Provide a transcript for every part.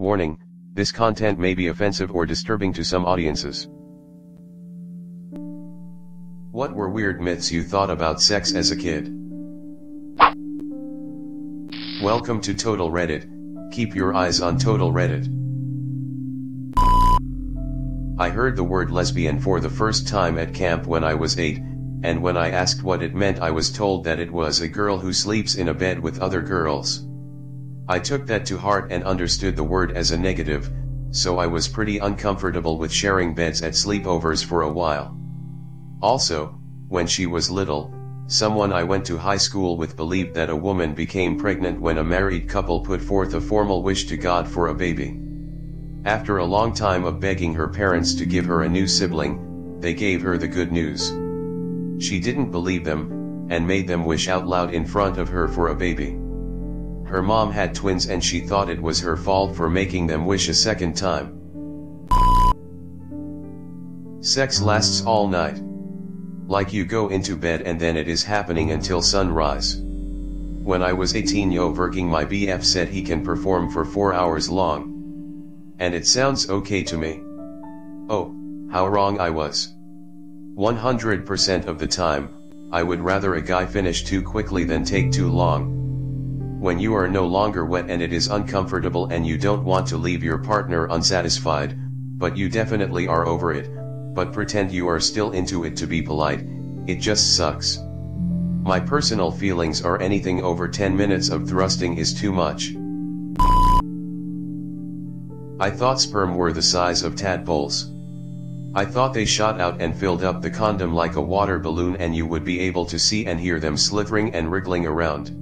Warning, this content may be offensive or disturbing to some audiences. What were weird myths you thought about sex as a kid? Welcome to Total Reddit. Keep your eyes on Total Reddit. I heard the word lesbian for the first time at camp when I was 8, and when I asked what it meant I was told that it was a girl who sleeps in a bed with other girls. I took that to heart and understood the word as a negative, so I was pretty uncomfortable with sharing beds at sleepovers for a while. Also, when she was little, someone I went to high school with believed that a woman became pregnant when a married couple put forth a formal wish to God for a baby. After a long time of begging her parents to give her a new sibling, they gave her the good news. She didn't believe them, and made them wish out loud in front of her for a baby. Her mom had twins and she thought it was her fault for making them wish a second time. Sex lasts all night. Like you go into bed and then it is happening until sunrise. When I was 18 working, my BF said he can perform for 4 hours long. And it sounds okay to me. Oh, how wrong I was. 100% of the time, I would rather a guy finish too quickly than take too long. When you are no longer wet and it is uncomfortable and you don't want to leave your partner unsatisfied, but you definitely are over it, but pretend you are still into it to be polite, it just sucks. My personal feelings are anything over 10 minutes of thrusting is too much. I thought sperm were the size of tadpoles. I thought they shot out and filled up the condom like a water balloon and you would be able to see and hear them slithering and wriggling around.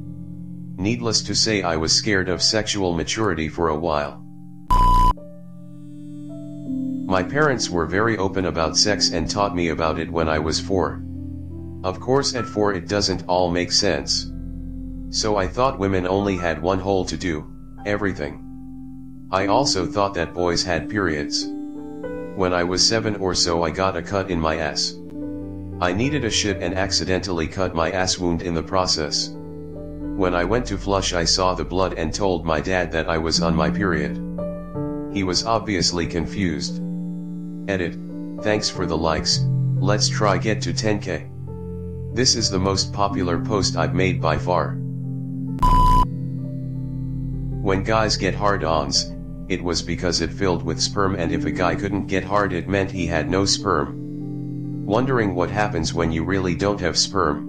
Needless to say, I was scared of sexual maturity for a while. My parents were very open about sex and taught me about it when I was 4. Of course at 4 it doesn't all make sense. So I thought women only had one hole to do, everything. I also thought that boys had periods. When I was 7 or so I got a cut in my ass. I needed a shit and accidentally cut my ass wound in the process. When I went to flush I saw the blood and told my dad that I was on my period. He was obviously confused. Edit, thanks for the likes, let's try get to 10k. This is the most popular post I've made by far. When guys get hard-ons, it was because it filled with sperm, and if a guy couldn't get hard it meant he had no sperm. Wondering what happens when you really don't have sperm?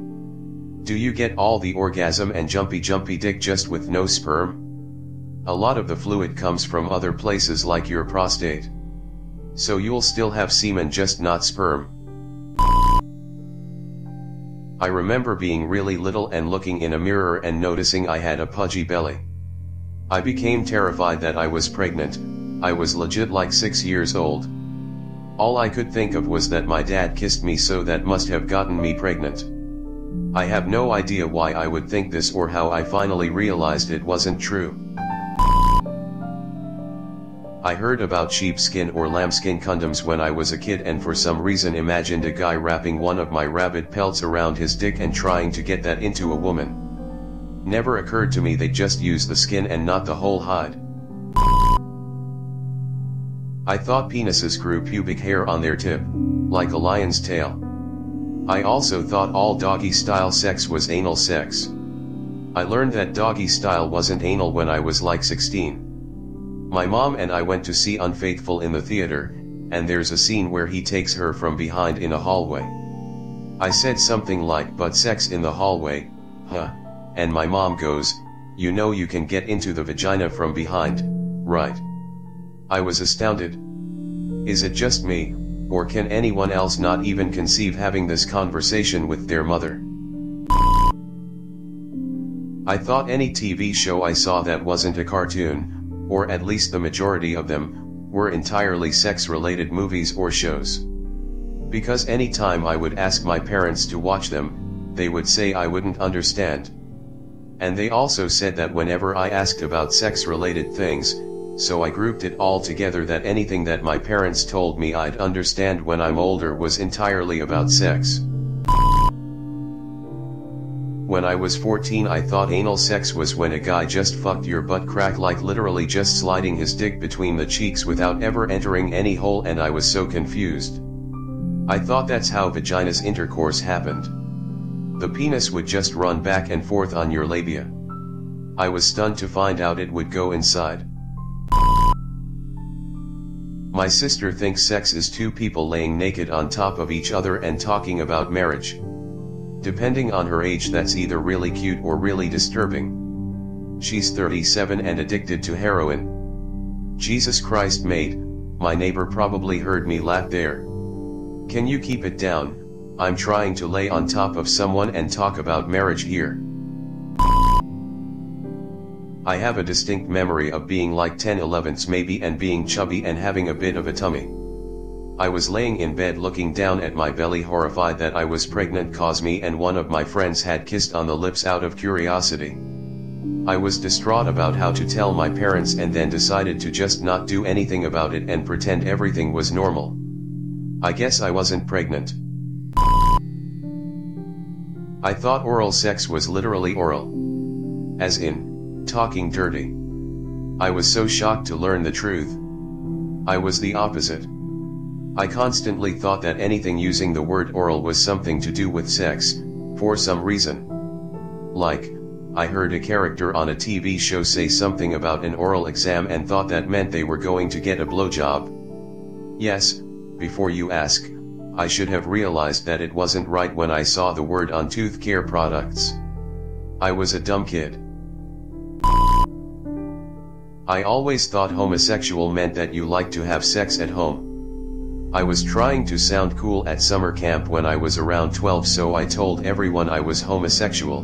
Do you get all the orgasm and jumpy dick just with no sperm? A lot of the fluid comes from other places like your prostate. So you'll still have semen, just not sperm. I remember being really little and looking in a mirror and noticing I had a pudgy belly. I became terrified that I was pregnant. I was legit like 6 years old. All I could think of was that my dad kissed me, so that must have gotten me pregnant. I have no idea why I would think this or how I finally realized it wasn't true. I heard about sheepskin or lambskin condoms when I was a kid and for some reason imagined a guy wrapping one of my rabbit pelts around his dick and trying to get that into a woman. Never occurred to me they just use the skin and not the whole hide. I thought penises grew pubic hair on their tip, like a lion's tail. I also thought all doggy-style sex was anal sex. I learned that doggy-style wasn't anal when I was like 16. My mom and I went to see Unfaithful in the theater, and there's a scene where he takes her from behind in a hallway. I said something like, "But sex in the hallway, huh?" And my mom goes, "You know you can get into the vagina from behind, right?" I was astounded. Is it just me, or can anyone else not even conceive having this conversation with their mother? I thought any TV show I saw that wasn't a cartoon, or at least the majority of them, were entirely sex-related movies or shows. Because any time I would ask my parents to watch them, they would say I wouldn't understand. And they also said that whenever I asked about sex-related things, so I grouped it all together, that anything that my parents told me I'd understand when I'm older was entirely about sex. When I was 14 I thought anal sex was when a guy just fucked your butt crack, like literally just sliding his dick between the cheeks without ever entering any hole, and I was so confused. I thought that's how vagina's intercourse happened. The penis would just run back and forth on your labia. I was stunned to find out it would go inside. My sister thinks sex is two people laying naked on top of each other and talking about marriage. Depending on her age, that's either really cute or really disturbing. She's 37 and addicted to heroin. Jesus Christ, mate, my neighbor probably heard me laugh there. Can you keep it down? I'm trying to lay on top of someone and talk about marriage here. I have a distinct memory of being like 10-11s maybe and being chubby and having a bit of a tummy. I was laying in bed looking down at my belly, horrified that I was pregnant cause me and one of my friends had kissed on the lips out of curiosity. I was distraught about how to tell my parents and then decided to just not do anything about it and pretend everything was normal. I guess I wasn't pregnant. I thought oral sex was literally oral. As in, talking dirty. I was so shocked to learn the truth. I was the opposite. I constantly thought that anything using the word oral was something to do with sex, for some reason. Like, I heard a character on a TV show say something about an oral exam and thought that meant they were going to get a blowjob. Yes, before you ask, I should have realized that it wasn't right when I saw the word on tooth care products. I was a dumb kid. I always thought homosexual meant that you like to have sex at home. I was trying to sound cool at summer camp when I was around 12, so I told everyone I was homosexual.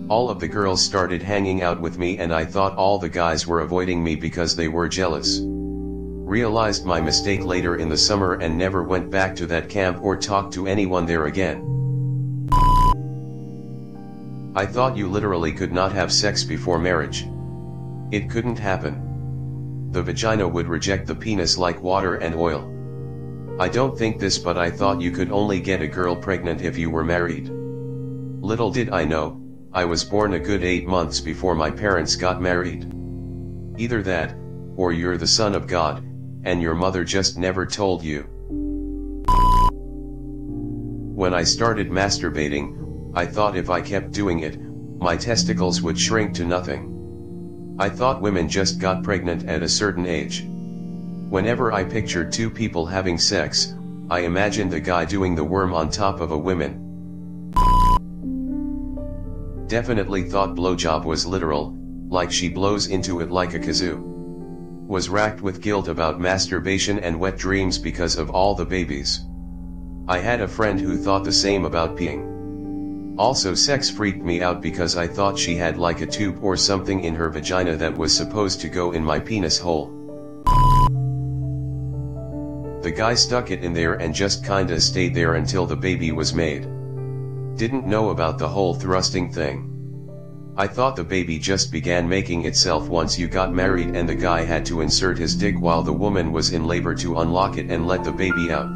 All of the girls started hanging out with me and I thought all the guys were avoiding me because they were jealous. Realized my mistake later in the summer and never went back to that camp or talked to anyone there again. I thought you literally could not have sex before marriage. It couldn't happen. The vagina would reject the penis like water and oil. I don't think this, but I thought you could only get a girl pregnant if you were married. Little did I know, I was born a good 8 months before my parents got married. Either that, or you're the son of God, and your mother just never told you. When I started masturbating, I thought if I kept doing it, my testicles would shrink to nothing. I thought women just got pregnant at a certain age. Whenever I pictured two people having sex, I imagined the guy doing the worm on top of a woman. Definitely thought blowjob was literal, like she blows into it like a kazoo. Was racked with guilt about masturbation and wet dreams because of all the babies. I had a friend who thought the same about peeing. Also, sex freaked me out because I thought she had like a tube or something in her vagina that was supposed to go in my penis hole. The guy stuck it in there and just kinda stayed there until the baby was made. Didn't know about the whole thrusting thing. I thought the baby just began making itself once you got married and the guy had to insert his dick while the woman was in labor to unlock it and let the baby out.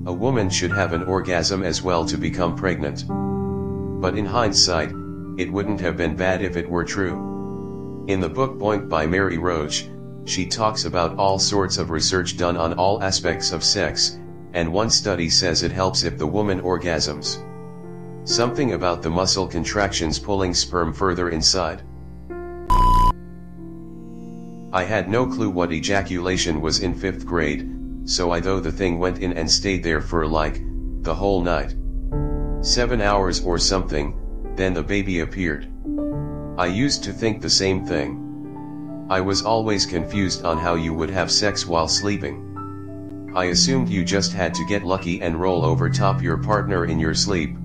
A woman should have an orgasm as well to become pregnant. But in hindsight, it wouldn't have been bad if it were true. In the book Boink by Mary Roach, she talks about all sorts of research done on all aspects of sex, and one study says it helps if the woman orgasms. Something about the muscle contractions pulling sperm further inside. I had no clue what ejaculation was in 5th grade, so I thought the thing went in and stayed there for like, the whole night. 7 hours or something, then the baby appeared. I used to think the same thing. I was always confused on how you would have sex while sleeping. I assumed you just had to get lucky and roll over top your partner in your sleep.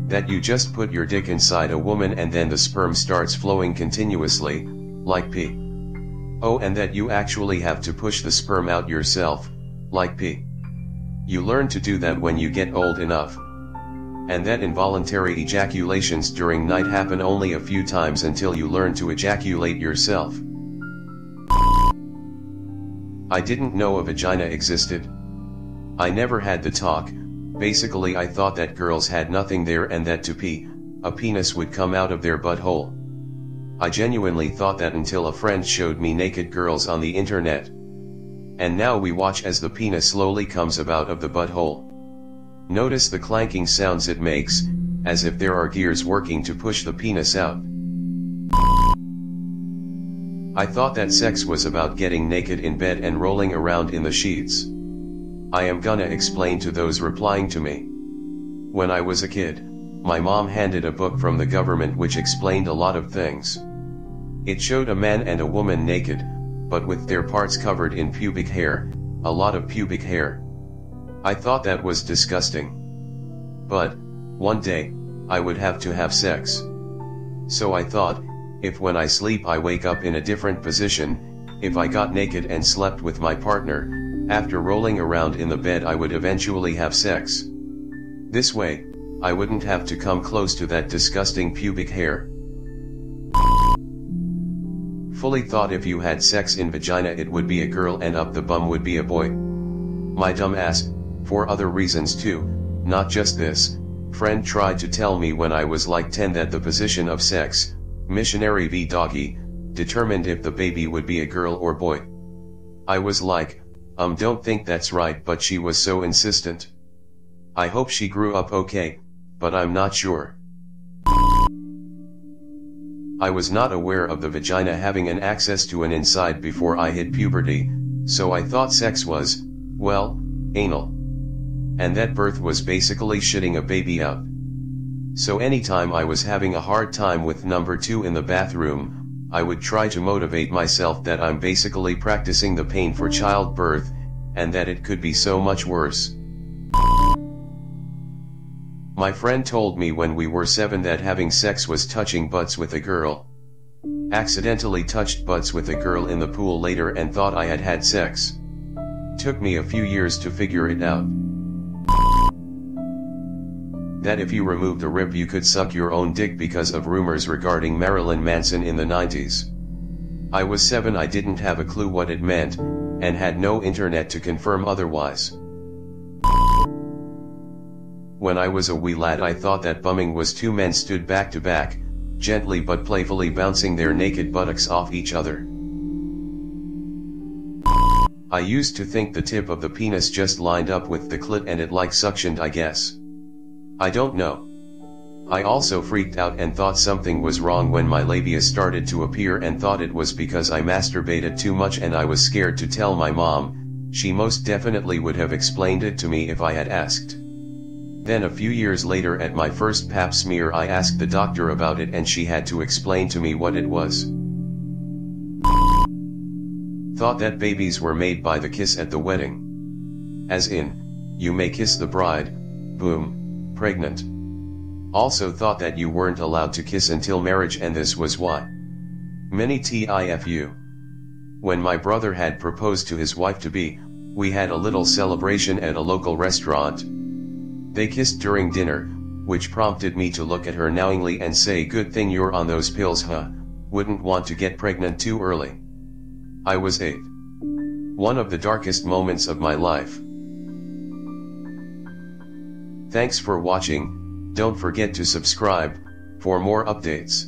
That you just put your dick inside a woman and then the sperm starts flowing continuously, like pee. Oh, and that you actually have to push the sperm out yourself, like pee. You learn to do that when you get old enough. And that involuntary ejaculations during night happen only a few times until you learn to ejaculate yourself. I didn't know a vagina existed. I never had the talk. Basically I thought that girls had nothing there and that to pee, a penis would come out of their butthole. I genuinely thought that until a friend showed me naked girls on the internet. And now we watch as the penis slowly comes out of the butthole. Notice the clanking sounds it makes, as if there are gears working to push the penis out. I thought that sex was about getting naked in bed and rolling around in the sheets. I am gonna explain to those replying to me. When I was a kid, my mom handed a book from the government which explained a lot of things. It showed a man and a woman naked, but with their parts covered in pubic hair, a lot of pubic hair. I thought that was disgusting. But, one day, I would have to have sex. So I thought, if when I sleep I wake up in a different position, if I got naked and slept with my partner, after rolling around in the bed I would eventually have sex. This way, I wouldn't have to come close to that disgusting pubic hair. Fully thought if you had sex in vagina it would be a girl and up the bum would be a boy. My dumb ass, for other reasons too, not just this, friend tried to tell me when I was like 10 that the position of sex, missionary v doggy, determined if the baby would be a girl or boy. I was like, don't think that's right, but she was so insistent. I hope she grew up okay, but I'm not sure. I was not aware of the vagina having an access to an inside before I hit puberty, so I thought sex was, well, anal. And that birth was basically shitting a baby out. So anytime I was having a hard time with number 2 in the bathroom, I would try to motivate myself that I'm basically practicing the pain for childbirth, and that it could be so much worse. My friend told me when we were 7 that having sex was touching butts with a girl. Accidentally touched butts with a girl in the pool later and thought I had had sex. Took me a few years to figure it out. That if you removed a rib you could suck your own dick because of rumors regarding Marilyn Manson in the 90s. I was 7, I didn't have a clue what it meant, and had no internet to confirm otherwise. When I was a wee lad I thought that bumming was 2 men stood back to back, gently but playfully bouncing their naked buttocks off each other. I used to think the tip of the penis just lined up with the clit and it like suctioned, I guess. I don't know. I also freaked out and thought something was wrong when my labia started to appear and thought it was because I masturbated too much and I was scared to tell my mom. She most definitely would have explained it to me if I had asked. Then a few years later at my first pap smear I asked the doctor about it and she had to explain to me what it was. Thought that babies were made by the kiss at the wedding. As in, you may kiss the bride, boom, pregnant. Also thought that you weren't allowed to kiss until marriage and this was why. Many TIFU. When my brother had proposed to his wife-to-be, we had a little celebration at a local restaurant. They kissed during dinner, which prompted me to look at her knowingly and say, "Good thing you're on those pills, huh? Wouldn't want to get pregnant too early." I was 8. One of the darkest moments of my life. Thanks for watching. Don't forget to subscribe for more updates.